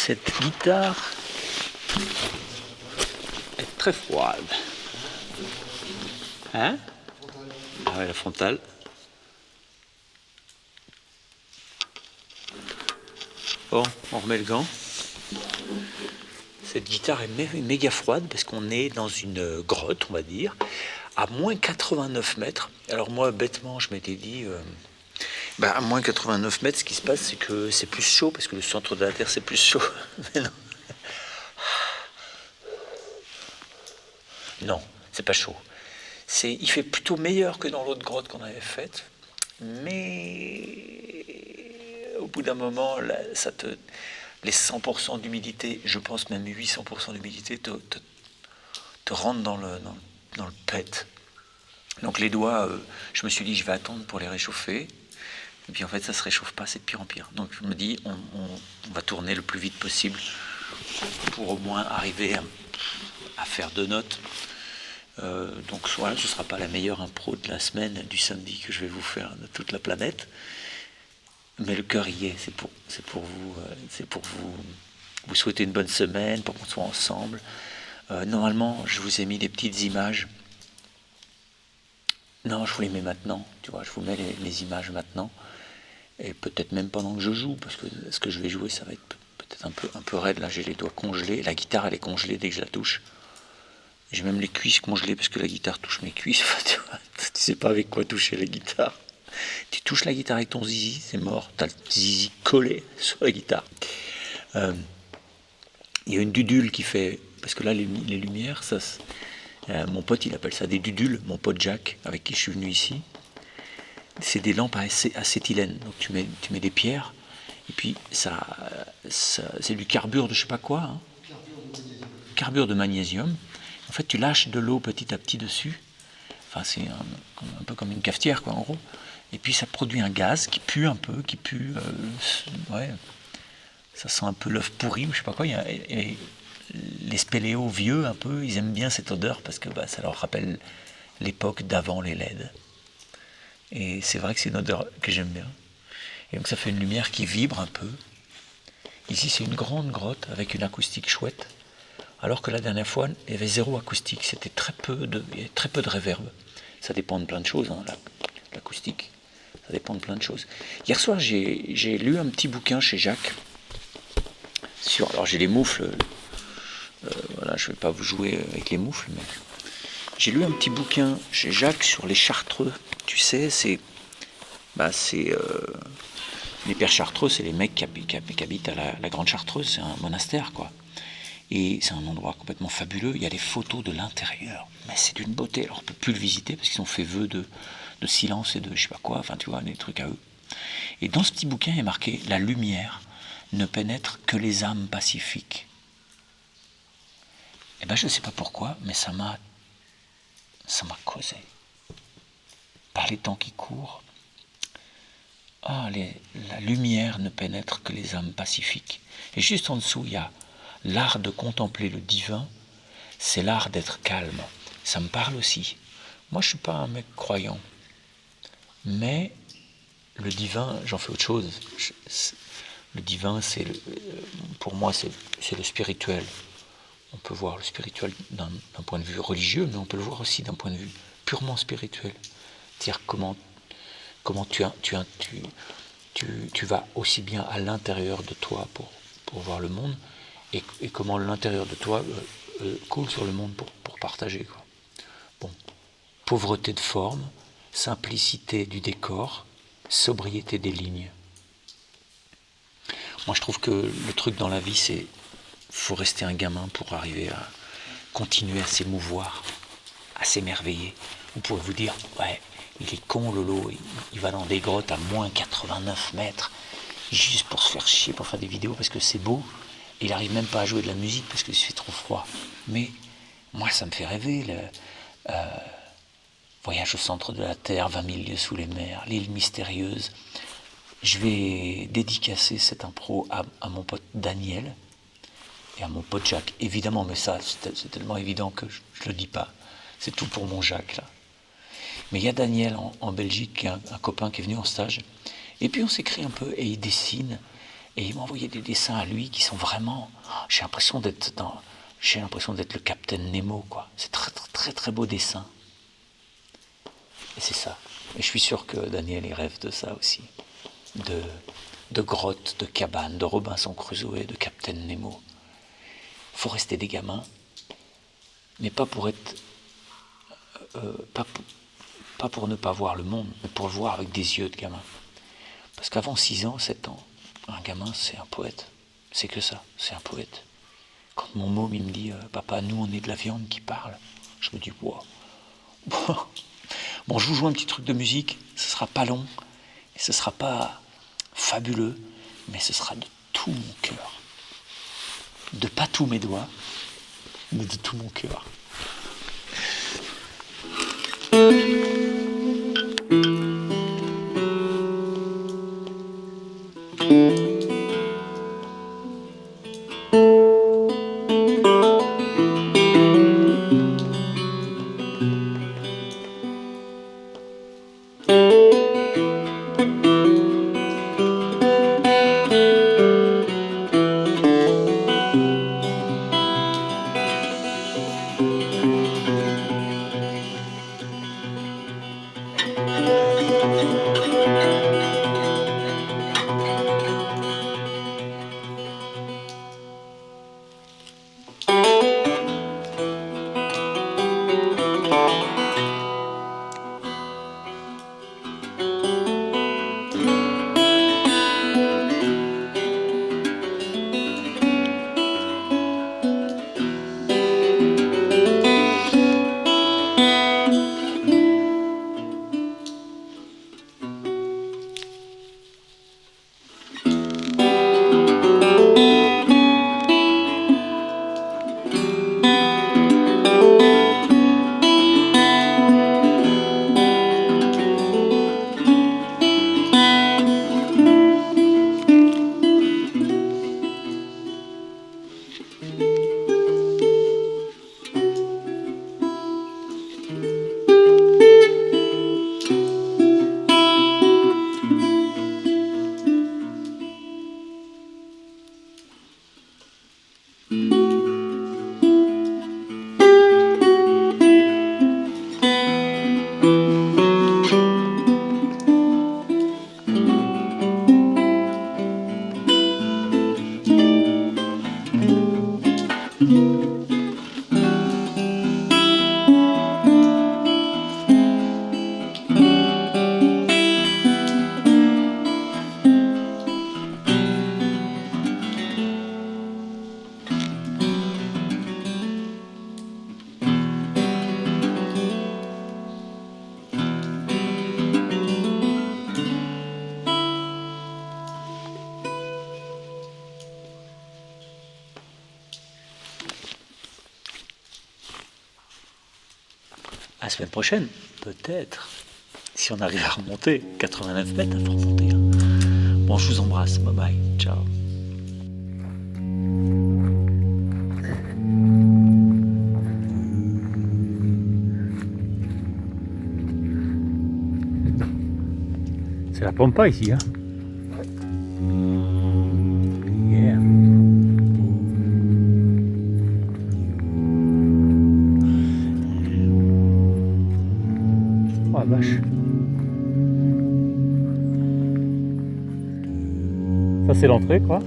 Cette guitare est très froide. Hein? Ah ouais, la frontale. Bon, on remet le gant. Cette guitare est méga froide parce qu'on est dans une grotte, on va dire, à moins 89 mètres. Alors moi, bêtement, je m'étais dit, à moins 89 mètres, ce qui se passe, c'est que c'est plus chaud parce que le centre de la Terre, c'est plus chaud. Mais non. Non, c'est pas chaud. Il fait plutôt meilleur que dans l'autre grotte qu'on avait faite. Mais au bout d'un moment, là, les 100% d'humidité, je pense même 800% d'humidité, te rentrent dans le pet. Donc les doigts, je me suis dit, je vais attendre pour les réchauffer. Et puis en fait, ça se réchauffe pas, c'est de pire en pire. Donc je me dis, on va tourner le plus vite possible pour au moins arriver à faire 2 notes. Donc voilà, ce ne sera pas la meilleure impro de la semaine, du samedi que je vais vous faire de toute la planète. Mais le cœur y est, c'est pour vous souhaiter une bonne semaine, pour qu'on soit ensemble. Normalement, je vous ai mis des petites images. Non, je vous les mets maintenant, tu vois, je vous mets les images maintenant. Et peut-être même pendant que je joue, parce que ce que je vais jouer, ça va être peut-être un peu raide. Là, j'ai les doigts congelés. La guitare, elle est congelée dès que je la touche. J'ai même les cuisses congelées parce que la guitare touche mes cuisses. Tu vois, tu sais pas avec quoi toucher la guitare. Tu touches la guitare avec ton zizi, c'est mort. T'as le zizi collé sur la guitare. Il y a une dudule qui fait... Parce que là, les lumières, ça... mon pote, il appelle ça des dudules. Mon pote Jack, avec qui je suis venu ici. C'est des lampes à acétylène. Donc tu mets des pierres. Et puis, ça c'est du carbure de je sais pas quoi. Hein. Carbure de magnésium. En fait, tu lâches de l'eau petit à petit dessus. Enfin, c'est un peu comme une cafetière, quoi, en gros. Et puis, ça produit un gaz qui pue un peu, ouais, ça sent un peu l'œuf pourri, ou je sais pas quoi. Et les spéléos vieux, un peu, ils aiment bien cette odeur parce que ça leur rappelle l'époque d'avant les LED. Et c'est vrai que c'est une odeur que j'aime bien. Et donc, ça fait une lumière qui vibre un peu. Ici, c'est une grande grotte avec une acoustique chouette. Alors que la dernière fois, il y avait 0 acoustique, il y avait très peu de réverb. Ça dépend de plein de choses, hein, l'acoustique. Ça dépend de plein de choses. Hier soir, j'ai lu un petit bouquin chez Jacques. Alors j'ai les moufles. Voilà, je ne vais pas vous jouer avec les moufles, mais j'ai lu un petit bouquin chez Jacques sur les Chartreux. Tu sais, les pères Chartreux, c'est les mecs qui habitent à la Grande Chartreuse, c'est un monastère, quoi. Et c'est un endroit complètement fabuleux. Il y a des photos de l'intérieur. Mais c'est d'une beauté. Alors on ne peut plus le visiter parce qu'ils ont fait vœu de silence et de je sais pas quoi. Enfin, tu vois, des trucs à eux. Et dans ce petit bouquin, il est marqué « La lumière ne pénètre que les âmes pacifiques ». Eh bien, je ne sais pas pourquoi, mais ça m'a causé. Par les temps qui courent, la lumière ne pénètre que les âmes pacifiques. Et juste en dessous, il y a l'art de contempler le divin, c'est l'art d'être calme. Ça me parle aussi. Moi, je ne suis pas un mec croyant. Mais le divin, j'en fais autre chose. Le divin, pour moi, c'est le spirituel. On peut voir le spirituel d'un point de vue religieux, mais on peut le voir aussi d'un point de vue purement spirituel. C'est-à-dire comment tu vas aussi bien à l'intérieur de toi pour voir le monde, et comment l'intérieur de toi coule sur le monde pour partager, quoi. Bon, pauvreté de forme, simplicité du décor, sobriété des lignes. Moi, je trouve que le truc dans la vie, c'est faut rester un gamin pour arriver à continuer à s'émouvoir, à s'émerveiller. Vous pouvez vous dire, ouais, il est con, Lolo, il va dans des grottes à moins 89 mètres, juste pour se faire chier, pour faire des vidéos, parce que c'est beau. Il n'arrive même pas à jouer de la musique parce qu'il fait trop froid. Mais moi, ça me fait rêver. Voyage au centre de la Terre, 20 000 lieues sous les mers, l'île mystérieuse. Je vais dédicacer cette impro à mon pote Daniel et à mon pote Jacques. Évidemment, mais ça, c'est tellement évident que je ne le dis pas. C'est tout pour mon Jacques, là. Mais il y a Daniel en Belgique, un copain qui est venu en stage. Et puis on s'écrit un peu et il dessine. Et il m'a envoyé des dessins à lui qui sont vraiment... J'ai l'impression d'être le Capitaine Nemo, quoi. C'est très, très, très, très beau dessin. Et c'est ça. Et je suis sûr que Daniel, il rêve de ça aussi. De grottes, de cabanes, de Robinson Crusoe, de Capitaine Nemo. Il faut rester des gamins, mais pas pour être... pas pour ne pas voir le monde, mais pour le voir avec des yeux de gamin. Parce qu'avant 6 ans, 7 ans, un gamin, c'est un poète. C'est que ça, c'est un poète. Quand mon môme, il me dit « Papa, nous, on est de la viande qui parle », je me dis « Wow ». Bon, je vous joue un petit truc de musique, ce sera pas long, et ce sera pas fabuleux, mais ce sera de tout mon cœur. De pas tous mes doigts, mais de tout mon cœur. À la semaine prochaine, peut-être. Si on arrive à remonter. 89 mètres, il faut remonter. Bon, je vous embrasse. Bye bye. Ciao. C'est la pampa ici, hein. Yeah. Oh la vache. Ça c'est l'entrée quoi.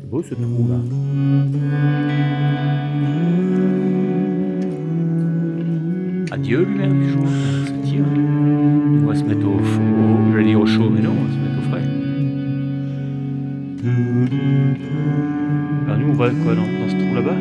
C'est beau ce trou là. Adieu lumière du jour, on se tire. On va se mettre je vais dire au chaud, mais non, on va se mettre au frais. Alors nous on va quoi dans ce trou là-bas?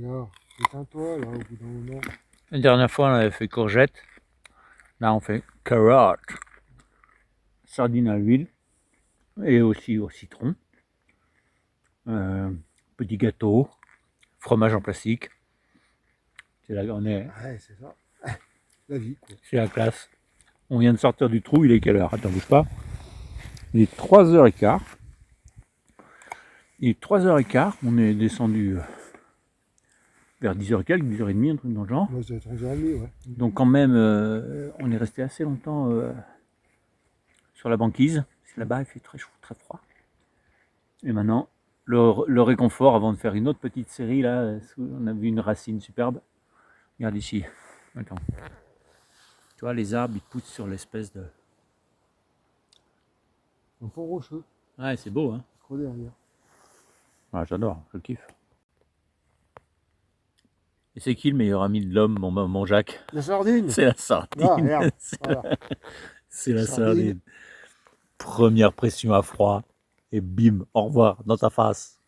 Alors, éteins-toi là au bout d'un moment. La dernière fois, on avait fait courgette. Là, on fait carotte. Sardines à l'huile. Et aussi au citron. Petit gâteau. Fromage en plastique. C'est là, Ouais, c'est ça. La vie, quoi. c'est la classe. On vient de sortir du trou. Il est quelle heure? Attends, bouge pas. Il est 3h15. Il est 3h15. On est descendu vers 10h quelques, 10h30, un truc dans le genre. Moi, ça va être 11h30, ouais. Donc quand même, on est resté assez longtemps sur la banquise. Là-bas, il fait très chaud, très froid. Et maintenant, le réconfort avant de faire une autre petite série, là, on a vu une racine superbe. Regarde ici. Attends. Tu vois, les arbres, ils poussent sur l'espèce de... Un fond rocheux, Ouais, c'est beau, hein. trop derrière. Ouais, j'adore, je kiffe. Et c'est qui le meilleur ami de l'homme, mon Jacques? La sardine. C'est la sardine. Ah, regarde. Voilà. C'est la Sardine. sardine. Première pression à froid. Et bim, au revoir, dans ta face.